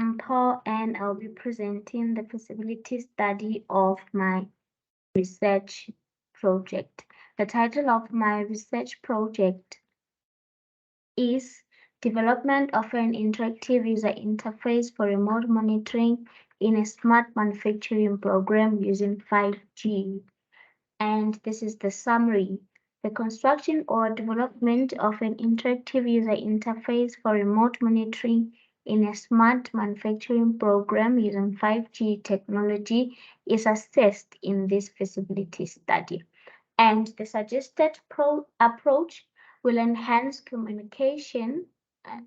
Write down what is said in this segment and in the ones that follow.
I'm Paul, and I'll be presenting the feasibility study of my research project. The title of my research project is Development of an Interactive User Interface for Remote Monitoring in a Smart Manufacturing Program using 5G. And this is the summary. The construction or development of an interactive user interface for remote monitoring in a smart manufacturing program using 5G technology is assessed in this feasibility study. And the suggested approach will enhance communication.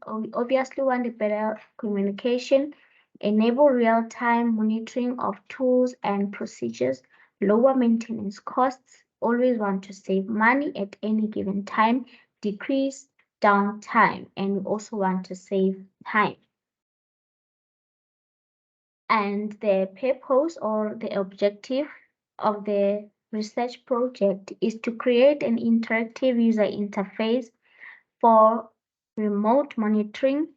We obviously want a better communication, enable real-time monitoring of tools and procedures, lower maintenance costs, always want to save money at any given time, decrease downtime, and we also want to save time. And the purpose or the objective of the research project is to create an interactive user interface for remote monitoring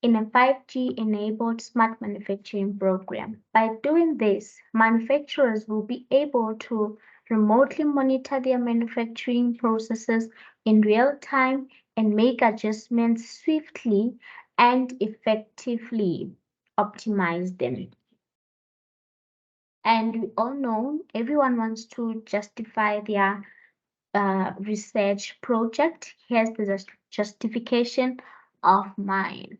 in a 5G-enabled smart manufacturing program. By doing this, manufacturers will be able to remotely monitor their manufacturing processes in real time and make adjustments swiftly and effectively optimize them. And we all know everyone wants to justify their research project. Here's the justification of mine.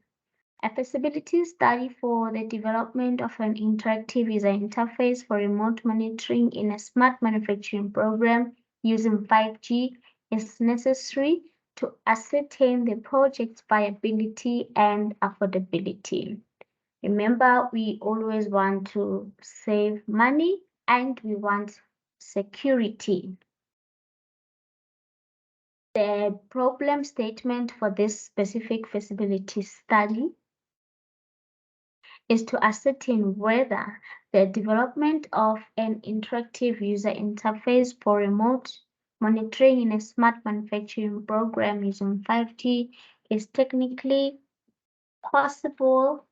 A feasibility study for the development of an interactive user interface for remote monitoring in a smart manufacturing program using 5G is necessary to ascertain the project's viability and affordability. Remember, we always want to save money and we want security. The problem statement for this specific feasibility study is to ascertain whether the development of an interactive user interface for remote monitoring in a smart manufacturing program using 5G is technically possible,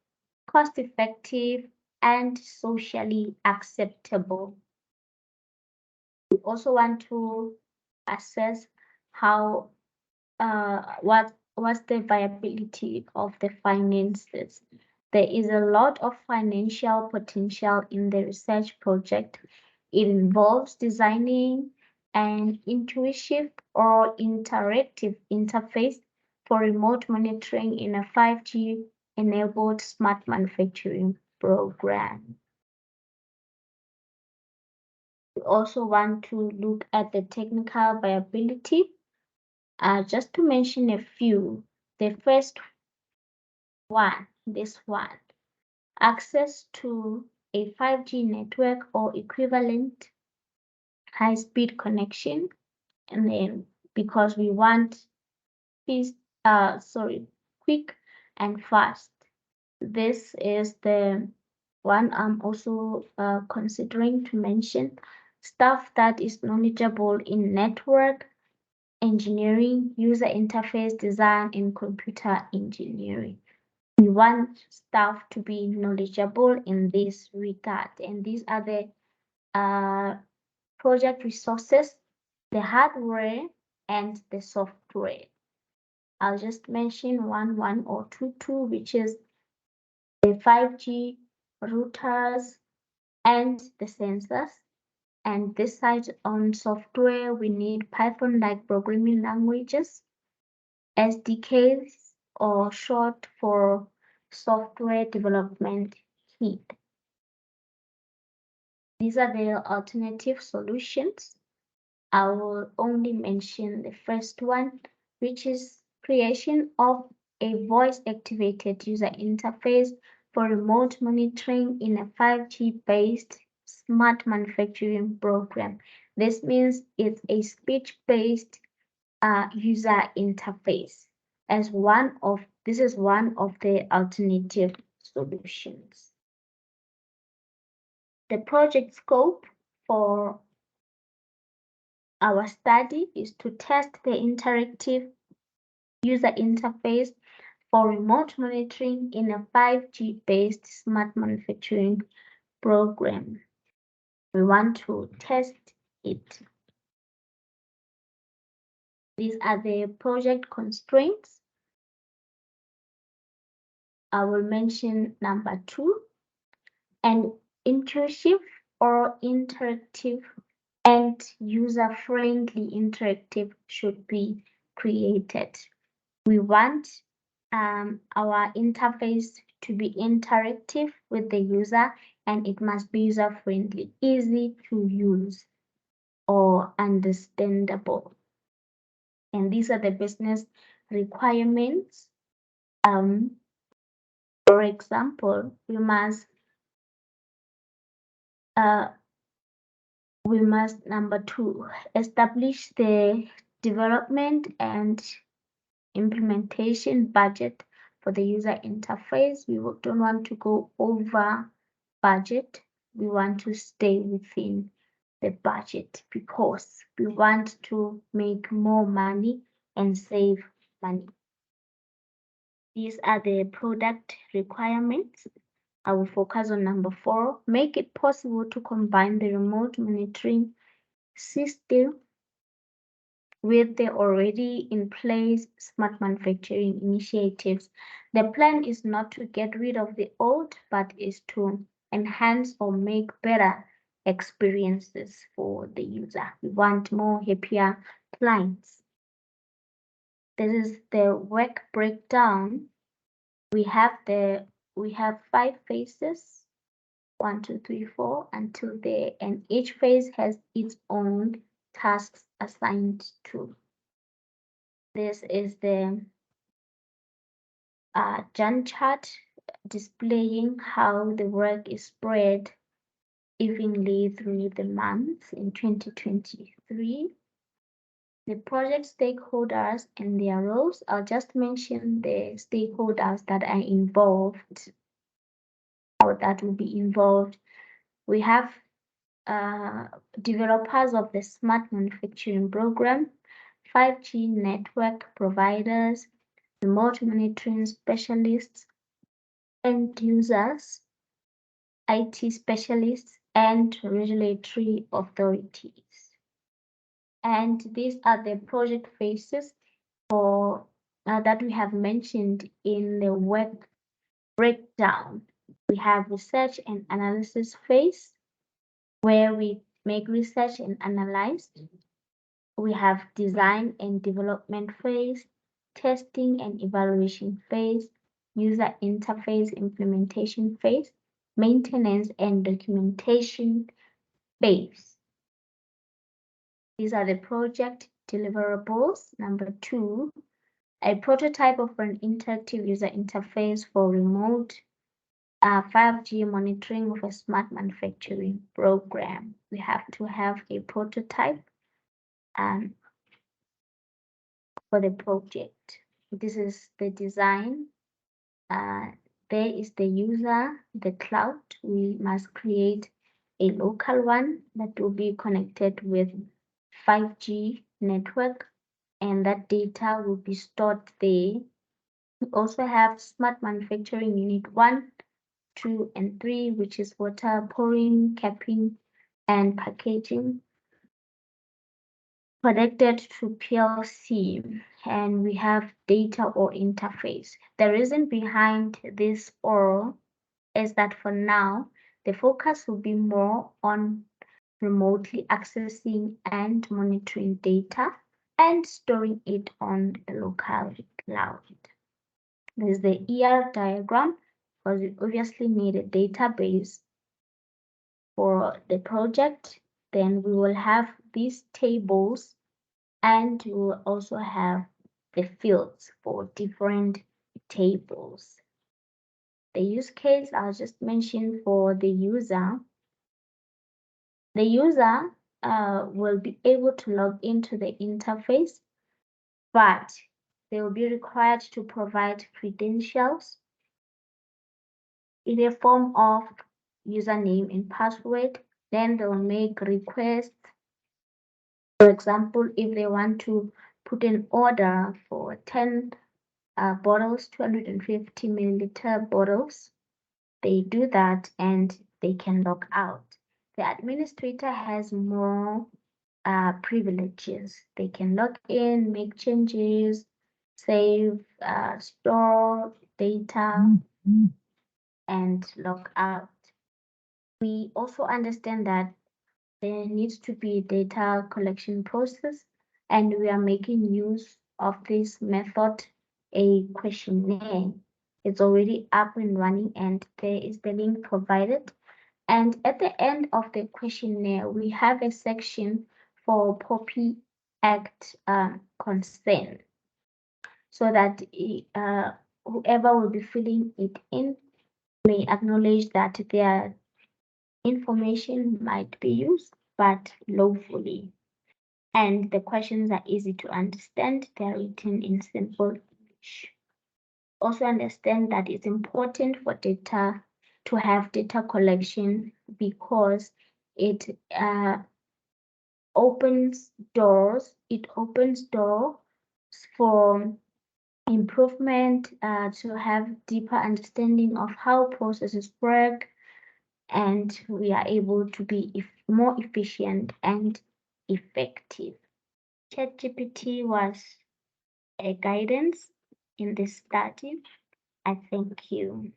cost-effective, and socially acceptable. We also want to assess how what's the viability of the finances. There is a lot of financial potential in the research project. It involves designing an intuitive or interactive interface for remote monitoring in a 5G enabled smart manufacturing program. We also want to look at the technical viability. Just to mention a few, the first one, this one, access to a 5G network or equivalent high-speed connection, and then because we want quick and fast. This is the one I'm also considering to mention. Staff that is knowledgeable in network engineering, user interface design, and computer engineering. We want staff to be knowledgeable in this regard, and these are the project resources, the hardware, and the software. I'll just mention one or two, which is the 5G routers and the sensors. And this side on software, we need Python-like programming languages, SDKs, or short for software development kit. These are the alternative solutions. I will only mention the first one, which is creation of a voice-activated user interface for remote monitoring in a 5G-based smart manufacturing program. This means it's a speech-based user interface this is one of the alternative solutions. The project scope for our study is to test the interactive user interface for remote monitoring in a 5G-based smart manufacturing program. We want to test it. These are the project constraints. I will mention number 2, an intuitive or interactive and user-friendly interactive should be created. We want our interface to be interactive with the user, and it must be user-friendly, easy to use or understandable. And these are the business requirements. For example, we must number 2, establish the development and implementation budget for the user interface. We don't want to go over budget. We want to stay within the budget because we want to make more money and save money. These are the product requirements. I will focus on number 4, make it possible to combine the remote monitoring system with the already in place smart manufacturing initiatives. The plan is not to get rid of the old, but is to enhance or make better experiences for the user. We want more happier clients. This is the work breakdown. We have 5 phases, 1, 2, 3, 4 until there, and each phase has its own tasks assigned to. This is the Gantt chart displaying how the work is spread evenly through the months in 2023. The project stakeholders and their roles. I'll just mention the stakeholders that are involved or that will be involved. We have developers of the smart manufacturing program, 5G network providers, remote monitoring specialists, end users, IT specialists, and regulatory authorities. And these are the project phases for that we have mentioned in the work breakdown. We have research and analysis phase, where we make research and analyze. We have design and development phase, testing and evaluation phase, user interface implementation phase, maintenance and documentation phase. These are the project deliverables. Number 2, a prototype of an interactive user interface for remote 5G monitoring of a smart manufacturing program. We have to have a prototype for the project. This is the design. There is the user, the cloud. We must create a local one that will be connected with 5G network, and that data will be stored there. We also have smart manufacturing unit 1, 2, and 3, which is water pouring, capping, and packaging, connected to PLC, and we have data or interface. The reason behind this all is that for now, the focus will be more on remotely accessing and monitoring data and storing it on the local cloud. There's the ER diagram, because we obviously need a database for the project. Then we will have these tables, and we will also have the fields for different tables. The use case I'll just mention for the user. The user will be able to log into the interface, but they will be required to provide credentials in a form of username and password. Then they'll make requests. For example, if they want to put an order for 10 bottles, 250 milliliter bottles. They do that and they can log out. The administrator has more privileges. They can log in, make changes, save, store data, and log out. We also understand that there needs to be a data collection process, and we are making use of this method, a questionnaire. It's already up and running, and there is the link provided. And at the end of the questionnaire, we have a section for POPI Act consent, so that whoever will be filling it in may acknowledge that their information might be used, but lawfully. And the questions are easy to understand. They're written in simple English. Also understand that it's important for data to have data collection because it opens doors. It opens doors for improvement, to have deeper understanding of how processes work, and we are able to be more efficient and effective. ChatGPT was a guidance in this study. I thank you.